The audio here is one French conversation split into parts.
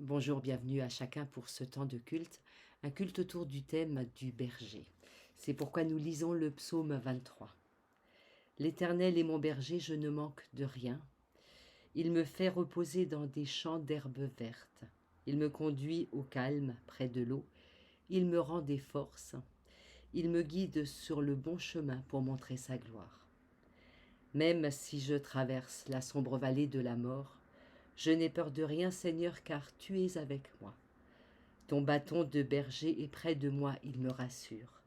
Bonjour, bienvenue à chacun pour ce temps de culte, un culte autour du thème du berger. C'est pourquoi nous lisons le psaume 23. L'Éternel est mon berger, je ne manque de rien. Il me fait reposer dans des champs d'herbes vertes. Il me conduit au calme, près de l'eau. Il me rend des forces. Il me guide sur le bon chemin pour montrer sa gloire. Même si je traverse la sombre vallée de la mort, je n'ai peur de rien, Seigneur, car tu es avec moi. Ton bâton de berger est près de moi, il me rassure.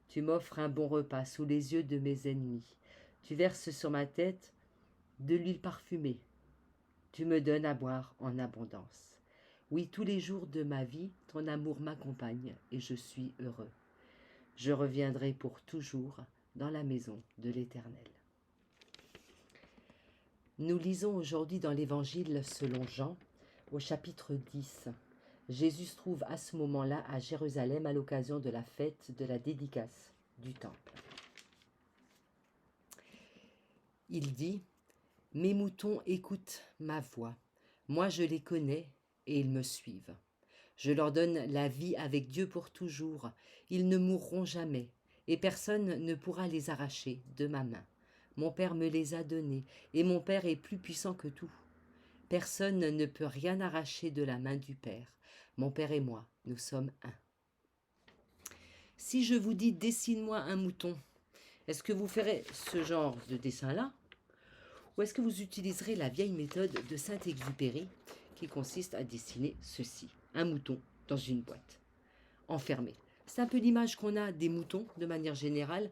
Tu m'offres un bon repas sous les yeux de mes ennemis. Tu verses sur ma tête de l'huile parfumée. Tu me donnes à boire en abondance. Oui, tous les jours de ma vie, ton amour m'accompagne et je suis heureux. Je reviendrai pour toujours dans la maison de l'Éternel. Nous lisons aujourd'hui dans l'Évangile selon Jean, au chapitre 10. Jésus se trouve à ce moment-là à Jérusalem à l'occasion de la fête de la dédicace du temple. Il dit « Mes moutons écoutent ma voix, moi je les connais et ils me suivent. Je leur donne la vie avec Dieu pour toujours, ils ne mourront jamais et personne ne pourra les arracher de ma main. Mon Père me les a donnés et mon Père est plus puissant que tout. Personne ne peut rien arracher de la main du Père. Mon Père et moi, nous sommes un. Si je vous dis dessine-moi un mouton, est-ce que vous ferez ce genre de dessin-là? Ou est-ce que vous utiliserez la vieille méthode de Saint-Exupéry qui consiste à dessiner ceci, un mouton dans une boîte, enfermé. C'est un peu l'image qu'on a des moutons de manière générale,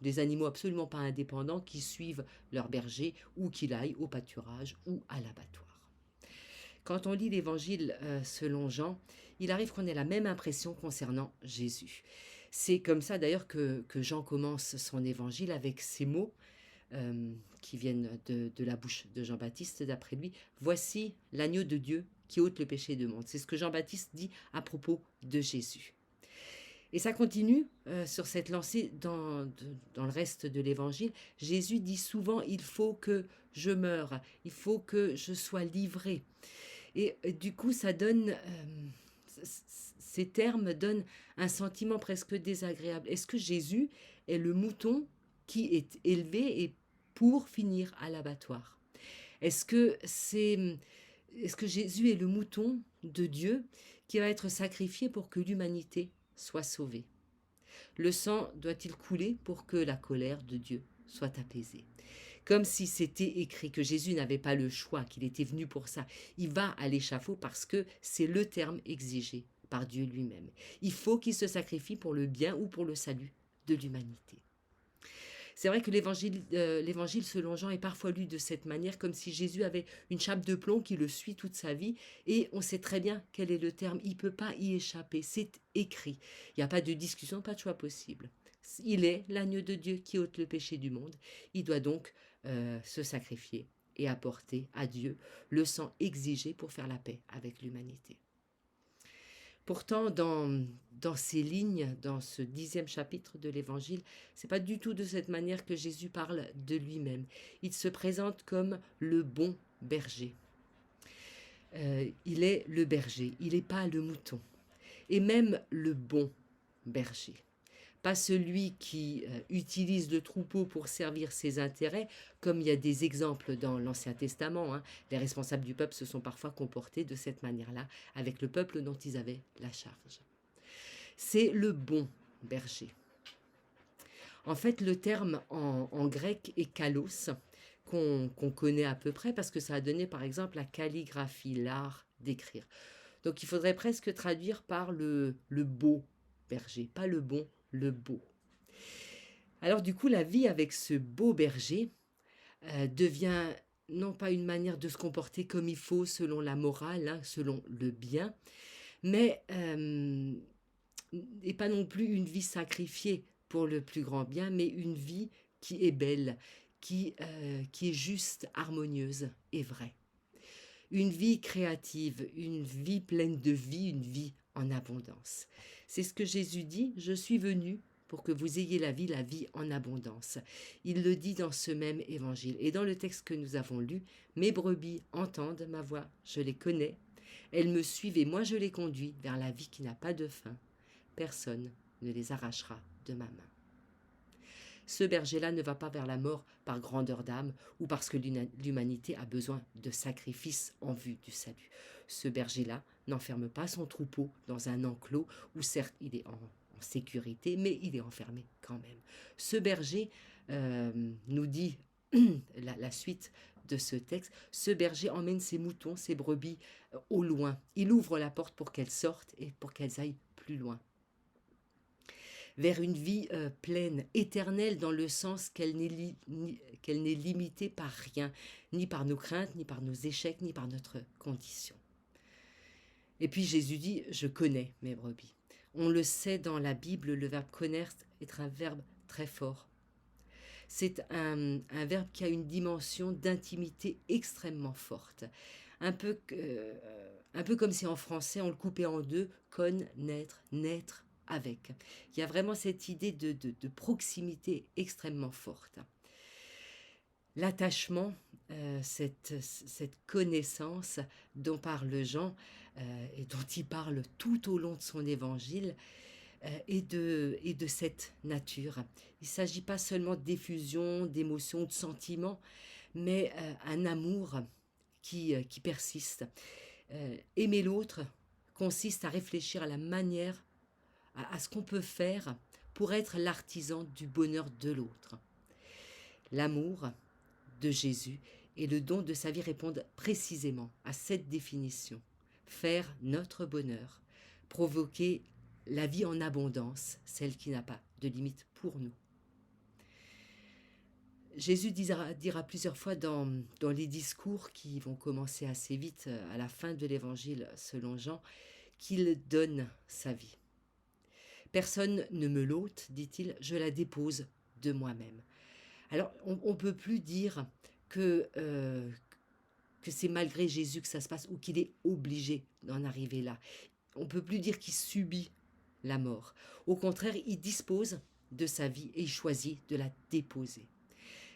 des animaux absolument pas indépendants qui suivent leur berger ou qu'ils aillent au pâturage ou à l'abattoir. Quand on lit l'évangile selon Jean, il arrive qu'on ait la même impression concernant Jésus. C'est comme ça d'ailleurs que Jean commence son évangile avec ces mots qui viennent de la bouche de Jean-Baptiste d'après lui. Voici l'agneau de Dieu qui ôte le péché du monde. C'est ce que Jean-Baptiste dit à propos de Jésus. Et ça continue sur cette lancée dans le reste de l'évangile. Jésus dit souvent, il faut que je meure, il faut que je sois livré. Et du coup, ça donne, ces termes donnent un sentiment presque désagréable. Est-ce que Jésus est le mouton qui est élevé et pour finir à l'abattoir? Est-ce que Jésus est le mouton de Dieu qui va être sacrifié pour que l'humanité soit sauvée? Le sang doit-il couler pour que la colère de Dieu soit apaisée? Comme si c'était écrit que Jésus n'avait pas le choix, qu'il était venu pour ça. Il va à l'échafaud parce que c'est le terme exigé par Dieu lui-même. Il faut qu'il se sacrifie pour le bien ou pour le salut de l'humanité. C'est vrai que l'évangile selon Jean est parfois lu de cette manière, comme si Jésus avait une chape de plomb qui le suit toute sa vie, et on sait très bien quel est le terme, il ne peut pas y échapper, c'est écrit. Il n'y a pas de discussion, pas de choix possible. Il est l'agneau de Dieu qui ôte le péché du monde, il doit donc se sacrifier et apporter à Dieu le sang exigé pour faire la paix avec l'humanité. Pourtant, dans ces lignes, dans ce 10e chapitre de l'Évangile, c'est pas du tout de cette manière que Jésus parle de lui-même. Il se présente comme le bon berger. Il est le berger, il n'est pas le mouton. Et même le bon berger. Pas celui qui utilise le troupeau pour servir ses intérêts, comme il y a des exemples dans l'Ancien Testament. Hein. Les responsables du peuple se sont parfois comportés de cette manière-là avec le peuple dont ils avaient la charge. C'est le bon berger. En fait, le terme en grec est kalos, qu'on connaît à peu près parce que ça a donné par exemple la calligraphie, l'art d'écrire. Donc il faudrait presque traduire par le beau berger, pas le bon, le beau. Alors du coup, la vie avec ce beau berger devient non pas une manière de se comporter comme il faut selon la morale, hein, selon le bien, mais et pas non plus une vie sacrifiée pour le plus grand bien, mais une vie qui est belle, qui est juste, harmonieuse et vraie. Une vie créative, une vie pleine de vie, une vie en abondance. C'est ce que Jésus dit, je suis venu pour que vous ayez la vie en abondance. Il le dit dans ce même évangile. Et dans le texte que nous avons lu, mes brebis entendent ma voix, je les connais, Elles me suivent et moi je les conduis vers la vie qui n'a pas de fin. Personne ne les arrachera de ma main. Ce berger-là ne va pas vers la mort par grandeur d'âme ou parce que l'humanité a besoin de sacrifices en vue du salut. Ce berger-là n'enferme pas son troupeau dans un enclos où certes il est en sécurité, mais il est enfermé quand même. Ce berger nous dit la suite de ce texte, ce berger emmène ses moutons, ses brebis au loin. Il ouvre la porte pour qu'elles sortent et pour qu'elles aillent plus loin. Vers une vie pleine, éternelle, dans le sens qu'elle n'est limitée par rien, ni par nos craintes, ni par nos échecs, ni par notre condition. Et puis Jésus dit, je connais mes brebis. On le sait dans la Bible, le verbe connaître est un verbe très fort. C'est un verbe qui a une dimension d'intimité extrêmement forte. Un peu comme si en français on le coupait en deux, connaître, naître avec. Il y a vraiment cette idée de proximité extrêmement forte. L'attachement, cette connaissance dont parle Jean et dont il parle tout au long de son évangile, et de cette nature. Il ne s'agit pas seulement d'effusion, d'émotions, de sentiments, mais un amour qui persiste. Aimer l'autre consiste à réfléchir à la manière, à ce qu'on peut faire pour être l'artisan du bonheur de l'autre. L'amour de Jésus et le don de sa vie répondent précisément à cette définition. Faire notre bonheur, provoquer la vie en abondance, celle qui n'a pas de limite pour nous. Jésus dira plusieurs fois dans les discours qui vont commencer assez vite à la fin de l'évangile selon Jean, qu'il donne sa vie. Personne ne me l'ôte, dit-il, je la dépose de moi-même. Alors on ne peut plus dire que c'est malgré Jésus que ça se passe ou qu'il est obligé d'en arriver là. On ne peut plus dire qu'il subit la mort. Au contraire, il dispose de sa vie et il choisit de la déposer.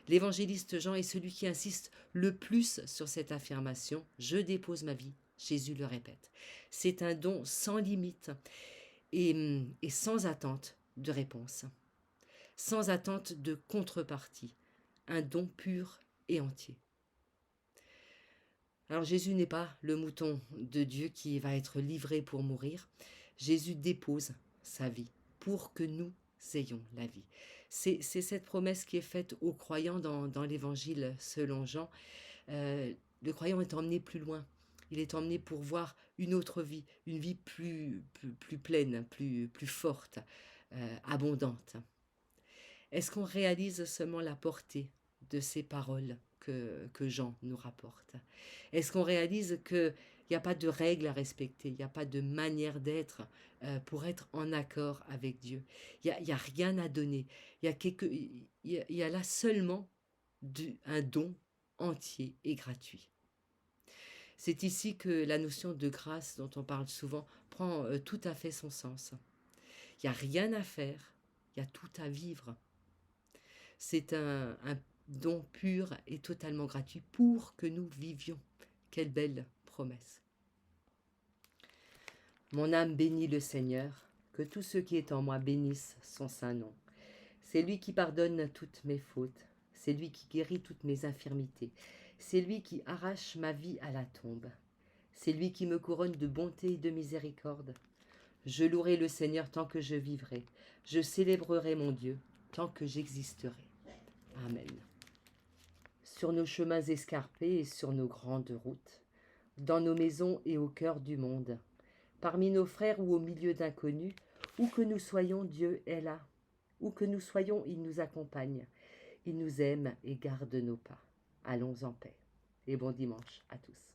L'évangéliste Jean est celui qui insiste le plus sur cette affirmation « Je dépose ma vie », Jésus le répète. C'est un don sans limite et sans attente de réponse, sans attente de contrepartie, un don pur et entier. Alors Jésus n'est pas le mouton de Dieu qui va être livré pour mourir. Jésus dépose sa vie pour que nous ayons la vie. C'est cette promesse qui est faite aux croyants dans l'évangile selon Jean. Le croyant est emmené plus loin. Il est emmené pour voir une autre vie, une vie plus pleine, plus forte, abondante. Est-ce qu'on réalise seulement la portée de ces paroles que Jean nous rapporte? Est-ce qu'on réalise qu'il n'y a pas de règles à respecter, il n'y a pas de manière d'être pour être en accord avec Dieu? Il n'y a rien à donner. Il y a là seulement un don entier et gratuit. C'est ici que la notion de grâce dont on parle souvent prend tout à fait son sens. Il n'y a rien à faire, il y a tout à vivre. C'est un don pur et totalement gratuit pour que nous vivions. Quelle belle promesse. Mon âme bénit le Seigneur, que tout ce qui est en moi bénisse son saint nom. C'est lui qui pardonne toutes mes fautes, c'est lui qui guérit toutes mes infirmités, c'est lui qui arrache ma vie à la tombe, c'est lui qui me couronne de bonté et de miséricorde. Je louerai le Seigneur tant que je vivrai, je célébrerai mon Dieu tant que j'existerai. Amen. Sur nos chemins escarpés et sur nos grandes routes, dans nos maisons et au cœur du monde, parmi nos frères ou au milieu d'inconnus, où que nous soyons, Dieu est là. Où que nous soyons, il nous accompagne. Il nous aime et garde nos pas. Allons en paix. Et bon dimanche à tous.